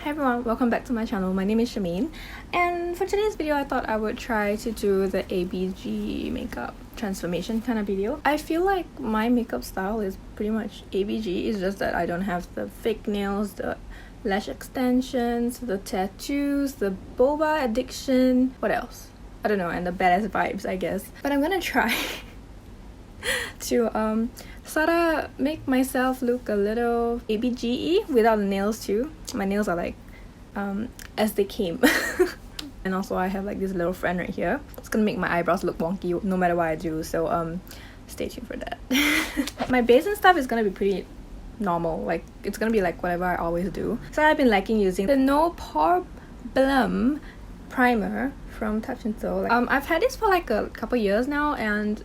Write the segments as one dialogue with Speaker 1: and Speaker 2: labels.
Speaker 1: Hi everyone, welcome back to my channel. My name is Charmaine, and for today's video I thought I would try to do the ABG makeup transformation kind of video. I feel like my makeup style is pretty much ABG, it's just that I don't have the fake nails, the lash extensions, the tattoos, the boba addiction, what else? I don't know, and the badass vibes, I guess. But I'm gonna try to sort of make myself look a little ABG-y without the nails too. My nails are like as they came. And also I have like this little friend right here. It's gonna make my eyebrows look wonky no matter what I do, so stay tuned for that. My base and stuff is gonna be pretty normal, like it's gonna be like whatever I always do. So I've been liking using the No Poreblem primer from Touche. I've had this for like a couple years now, and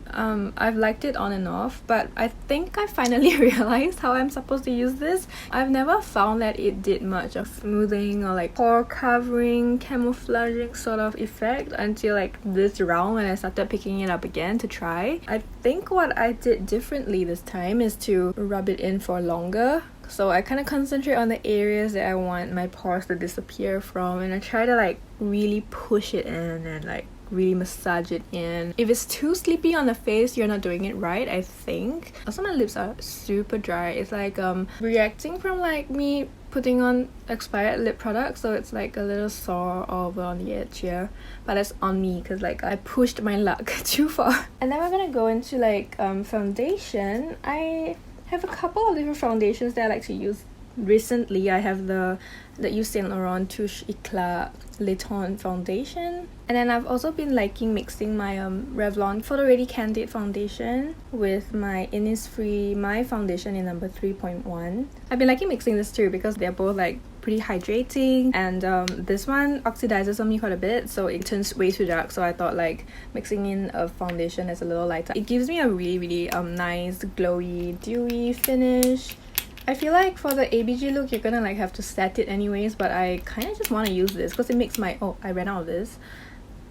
Speaker 1: I've liked it on and off, but I think I finally realized how I'm supposed to use this. I've never found that it did much of smoothing or like pore covering, camouflaging sort of effect until like this round when I started picking it up again to try. I think what I did differently this time is to rub it in for longer. So I kind of concentrate on the areas that I want my pores to disappear from, and I try to like really push it in and like really massage it in. If it's too sleepy on the face, you're not doing it right, I think. Also, my lips are super dry. It's like reacting from like me putting on expired lip products, so it's like a little sore over on the edge here, but that's on me because like I pushed my luck too far. And then we're gonna go into like foundation. I have a couple of different foundations that I like to use. Recently I have the Yves Saint Laurent Touche Eclat Teint foundation, and then I've also been liking mixing my Revlon PhotoReady Candid foundation with my INNISFREE My Foundation in number 3.1. I've been liking mixing this too because they're both like pretty hydrating, and this one oxidizes on me quite a bit, so it turns way too dark, so I thought like mixing in a foundation that's a little lighter, it gives me a really nice glowy dewy finish. I feel like for the ABG look you're gonna like have to set it anyways, but I kind of just want to use this because it makes my... oh, I ran out of this.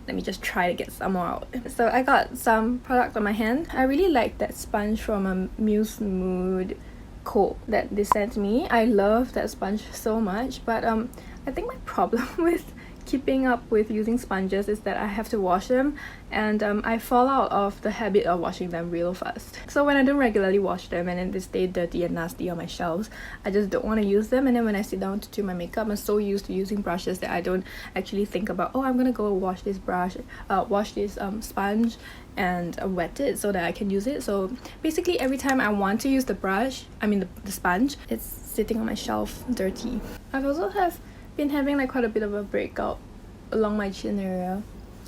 Speaker 1: Let me just try to get some more out. So I got some product on my hand. I really like that sponge from Muse Mood Co that they sent me. I love that sponge so much, but I think my problem with keeping up with using sponges is that I have to wash them, and I fall out of the habit of washing them real fast. So when I don't regularly wash them and then they stay dirty and nasty on my shelves, I just don't want to use them. And then when I sit down to do my makeup, I'm so used to using brushes that I don't actually think about, oh, I'm gonna go wash this brush, wash this sponge and wet it so that I can use it. So basically every time I want to use the brush, I mean the sponge, it's sitting on my shelf dirty. I've also been having like quite a bit of a breakout along my chin area,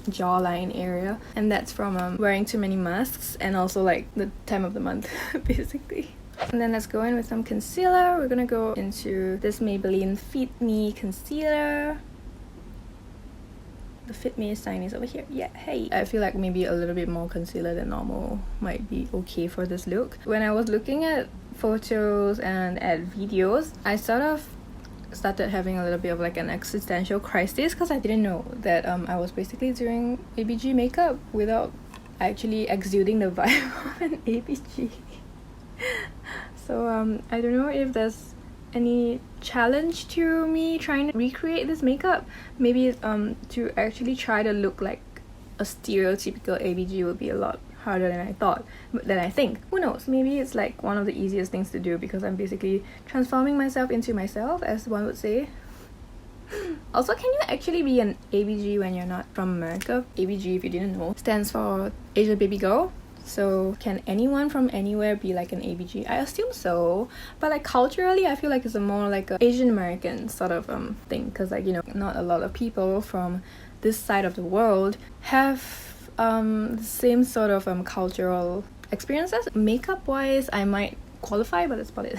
Speaker 1: jawline area, and that's from wearing too many masks and also like the time of the month basically. And then let's go in with some concealer. We're gonna go into this Maybelline Fit Me concealer. The Fit Me sign is over here. Yeah, hey. I feel like maybe a little bit more concealer than normal might be okay for this look. When I was looking at photos and at videos, I sort of started having a little bit of like an existential crisis because I didn't know that I was basically doing ABG makeup without actually exuding the vibe of an ABG. So I don't know if there's any challenge to me trying to recreate this makeup. Maybe to actually try to look like a stereotypical ABG would be a lot harder than I think. Who knows, maybe it's like one of the easiest things to do because I'm basically transforming myself into myself, as one would say. Also, can you actually be an ABG when you're not from America? ABG, if you didn't know, stands for Asian Baby Girl. So can anyone from anywhere be like an ABG? I assume so, but like culturally I feel like it's a more like a Asian American sort of thing, because like, you know, not a lot of people from this side of the world have the same sort of cultural experiences. Makeup wise I might qualify, but that's about it.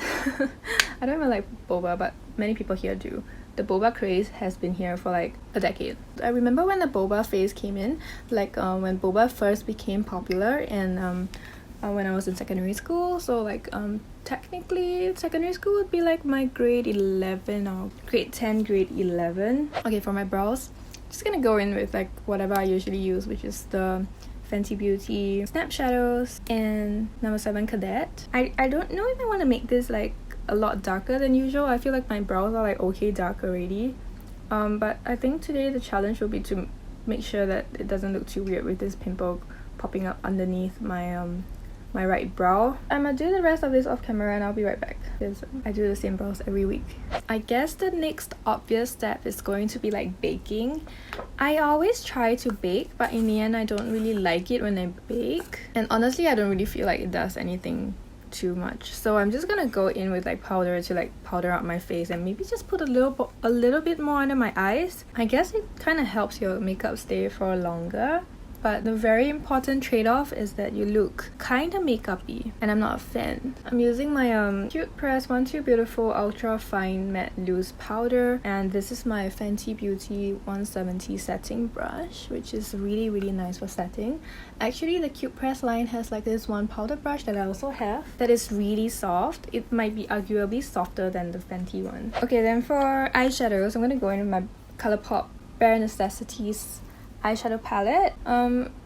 Speaker 1: I don't even like boba, but many people here do. The boba craze has been here for like a decade. I remember when the boba phase came in, like when boba first became popular, and when I was in secondary school. So like technically secondary school would be like my grade 11 or grade 10, grade 11. Okay, for my brows, just gonna go in with like whatever I usually use, which is the Fenty Beauty Snap Shadows and number 7 Cadet. I don't know if I want to make this like a lot darker than usual. I feel like my brows are like okay dark already. But I think today the challenge will be to make sure that it doesn't look too weird with this pimple popping up underneath my my right brow. I'm gonna do the rest of this off camera and I'll be right back because I do the same brows every week. I guess the next obvious step is going to be like baking. I always try to bake, but in the end I don't really like it when I bake, and honestly I don't really feel like it does anything too much. So I'm just gonna go in with like powder to like powder out my face and maybe just put a little bit more under my eyes. I guess it kind of helps your makeup stay for longer. But the very important trade-off is that you look kind of makeup-y, and I'm not a fan. I'm using my Cute Press 1 Too Beautiful Ultra Fine Matte Loose Powder, and this is my Fenty Beauty 170 setting brush, which is really nice for setting. Actually, the Cute Press line has like this one powder brush that I also have that is really soft. It might be arguably softer than the Fenty one. Okay, then for eyeshadows, I'm gonna go in with my ColourPop Bare Necessities eyeshadow palette.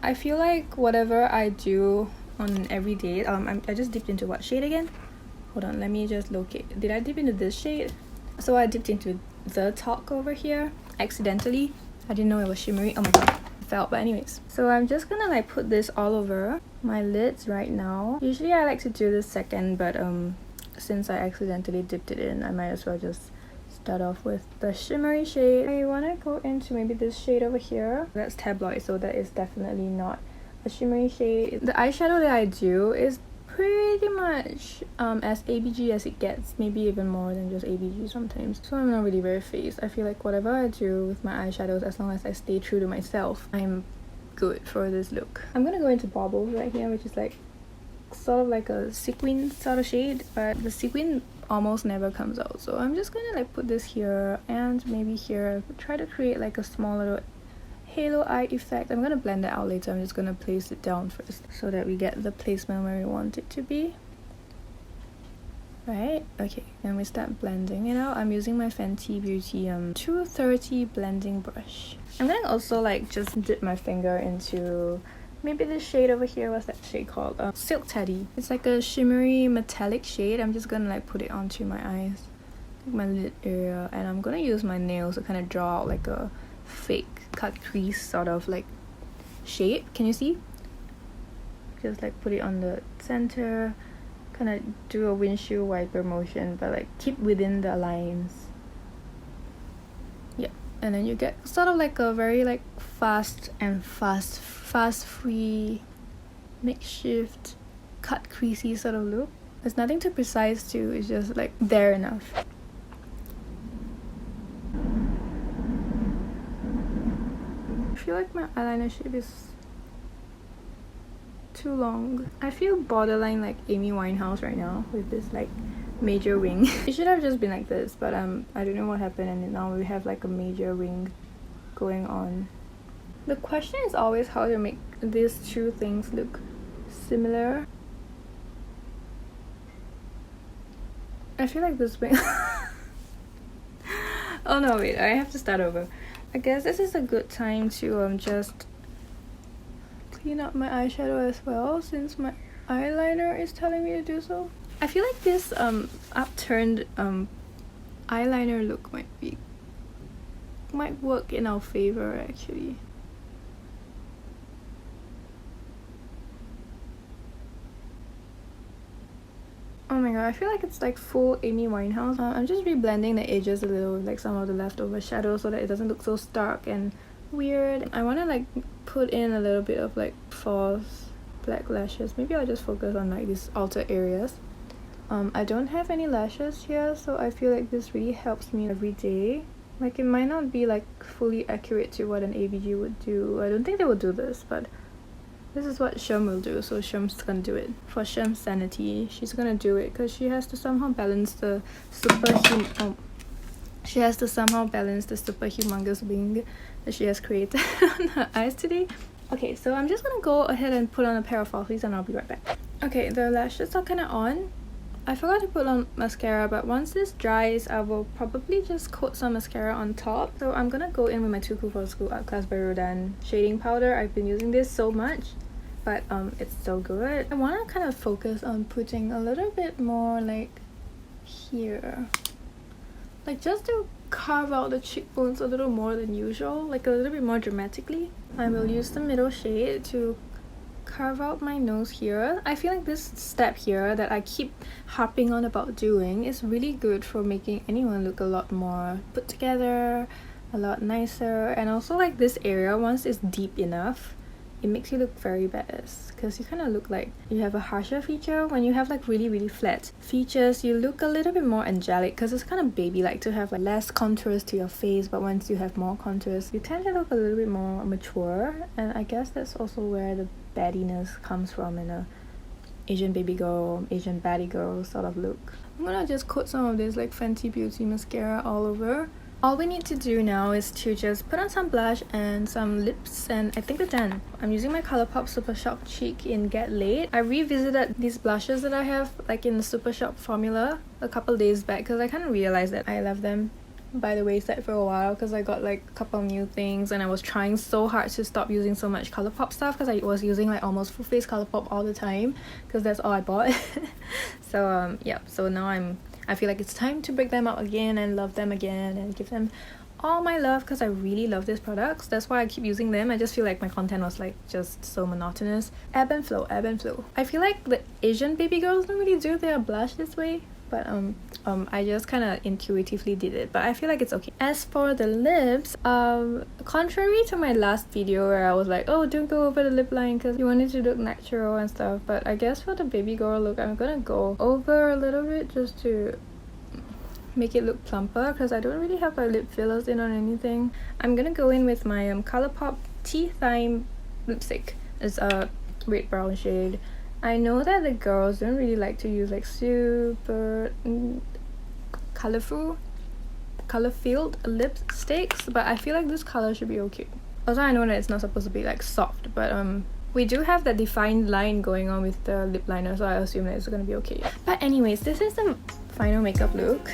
Speaker 1: I feel like whatever I do on an everyday, I just dipped into what shade again? Hold on, let me just locate. Did I dip into this shade? So I dipped into the Talk over here accidentally. I didn't know it was shimmery. Oh my god, it fell. But anyways, so I'm just gonna like put this all over my lids right now. Usually I like to do this second, but since I accidentally dipped it in, I might as well just start off with the shimmery shade. I want to go into maybe this shade over here. That's Tabloid, so that is definitely not a shimmery shade. The eyeshadow that I do is pretty much as ABG as it gets, maybe even more than just ABG sometimes. So I'm not really very phased. I feel like whatever I do with my eyeshadows, as long as I stay true to myself, I'm good for this look. I'm gonna go into Baubles right here, which is like sort of like a sequin sort of shade, but the sequin almost never comes out, so I'm just gonna like put this here and maybe here. Try to create like a small little halo eye effect. I'm gonna blend it out later. I'm just gonna place it down first so that we get the placement where we want it to be. Right, okay, then we start blending it out. I'm using my Fenty Beauty 230 blending brush. I'm gonna also like just dip my finger into maybe this shade over here. What's that shade called? Silk Teddy. It's like a shimmery metallic shade. I'm just gonna like put it onto my eyes, like my lid area, and I'm gonna use my nails to kind of draw out like a fake cut crease sort of like shape. Can you see? Just like put it on the center, kind of do a windshield wiper motion, but like keep within the lines. Yeah, and then you get sort of like a very like fast free makeshift cut creasy sort of look. There's nothing too precise too, it's just like there enough. I feel like my eyeliner shape is too long. I feel borderline like Amy Winehouse right now with this like major wing. It should have just been like this, but I don't know what happened, and now we have like a major wing going on. The question is always how to make these two things look similar. I feel like this wing oh no, wait, I have to start over. I guess this is a good time to just clean up my eyeshadow as well, since my eyeliner is telling me to do so. I feel like this upturned eyeliner look might work in our favor actually. Oh my god, I feel like it's like full Amy Winehouse. I'm just reblending the edges a little with like some of the leftover shadows so that it doesn't look so stark and weird. I want to like put in a little bit of like false black lashes. Maybe I'll just focus on like these outer areas. I don't have any lashes here, so I feel like this really helps me every day. Like it might not be like fully accurate to what an ABG would do. I don't think they would do this, but this is what Cherm will do, so Cherm's gonna do it. For Cherm's sanity, she's gonna do it because she has to somehow balance the super humongous wing that she has created on her eyes today. Okay, so I'm just gonna go ahead and put on a pair of falsies and I'll be right back. Okay, the lashes are kind of on. I forgot to put on mascara, but once this dries, I will probably just coat some mascara on top. So I'm gonna go in with my Too Cool for School Art Class by Rodan shading powder. I've been using this so much, but it's so good. I want to kind of focus on putting a little bit more like here, like just to carve out the cheekbones a little more than usual, like a little bit more dramatically. I will use the middle shade to carve out my nose here. I feel like this step here that I keep harping on about doing is really good for making anyone look a lot more put together, a lot nicer. And also like this area, once it's deep enough, it makes you look very badass, because you kind of look like you have a harsher feature. When you have like really flat features, you look a little bit more angelic, because it's kind of baby-like to have like less contours to your face, but once you have more contours, you tend to look a little bit more mature. And I guess that's also where the baddiness comes from in a Asian baby girl, Asian baddie girl sort of look. I'm gonna just coat some of this like Fenty Beauty mascara all over. All we need to do now is to just put on some blush and some lips, and I think we're done. I'm using my Colourpop Super Shock Cheek in Get Laid. I revisited these blushes that I have like in the Super Shock formula a couple days back, because I kind of realized that I left them by the wayside for a while, because I got like a couple new things and I was trying so hard to stop using so much Colourpop stuff, because I was using like almost full face Colourpop all the time, because that's all I bought. So yeah, so now I feel like it's time to break them out again and love them again and give them all my love, because I really love these products. That's why I keep using them. I just feel like my content was like just so monotonous. Ebb and flow, ebb and flow. I feel like the Asian baby girls don't really do their blush this way, but I just kind of intuitively did it, but I feel like it's okay. As for the lips, contrary to my last video where I was like, oh, don't go over the lip line because you want it to look natural and stuff, but I guess for the baby girl look, I'm gonna go over a little bit just to make it look plumper, because I don't really have my lip fillers in or anything. I'm gonna go in with my Colourpop Tea Thyme lipstick. It's a red brown shade. I know that the girls don't really like to use like super color-filled lipsticks, but I feel like this color should be okay. Also, I know that it's not supposed to be like soft, but we do have that defined line going on with the lip liner, so I assume that it's gonna be okay. But anyways, this is the final makeup look.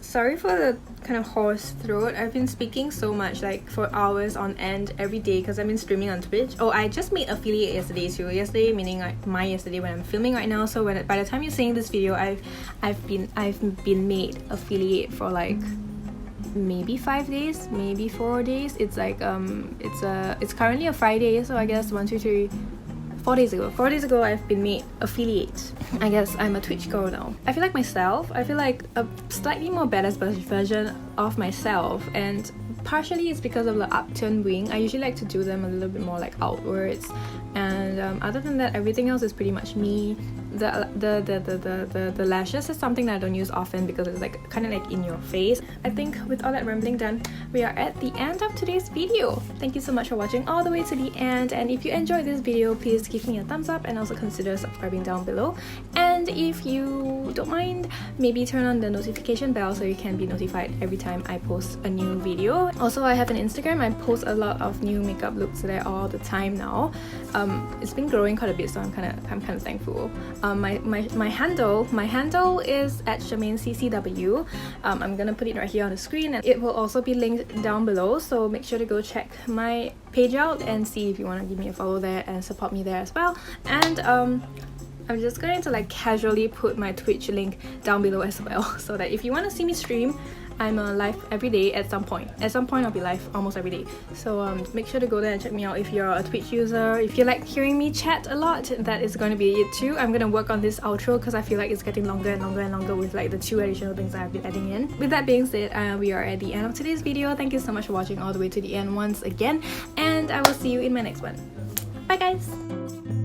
Speaker 1: Sorry for the kind of hoarse throat. I've been speaking so much, like for hours on end every day, because I've been streaming on Twitch. Oh, I just made affiliate yesterday too. Yesterday meaning like my yesterday when I'm filming right now. So by the time you're seeing this video, I've been made affiliate for like maybe 5 days, maybe 4 days. It's like it's currently a Friday, so I guess 1, 2, 3. 4 days ago I've been made affiliate. I guess I'm a Twitch girl now. I feel like myself, I feel like a slightly more badass version of myself, and partially it's because of the upturned wing. I usually like to do them a little bit more like outwards, and other than that, everything else is pretty much me. The lashes is something that I don't use often because it's like kind of like in your face. I think with all that rambling done, we are at the end of today's video. Thank you so much for watching all the way to the end, and if you enjoyed this video, please give me a thumbs up and also consider subscribing down below. And if you don't mind, maybe turn on the notification bell so you can be notified every time I post a new video. Also, I have an Instagram. I post a lot of new makeup looks there all the time now. It's been growing quite a bit, so I'm kind of thankful. My handle is at CharmaineCCW. I'm gonna put it right here on the screen, and it will also be linked down below, so make sure to go check my page out and see if you want to give me a follow there and support me there as well. And I'm just going to like casually put my Twitch link down below as well, so that if you want to see me stream, I'm live every day at some point. At some point I'll be live almost every day. So make sure to go there and check me out if you're a Twitch user. If you like hearing me chat a lot, that is going to be it too. I'm going to work on this outro because I feel like it's getting longer and longer and longer with like the 2 additional things I've been adding in. With that being said, we are at the end of today's video. Thank you so much for watching all the way to the end once again, and I will see you in my next one. Bye guys!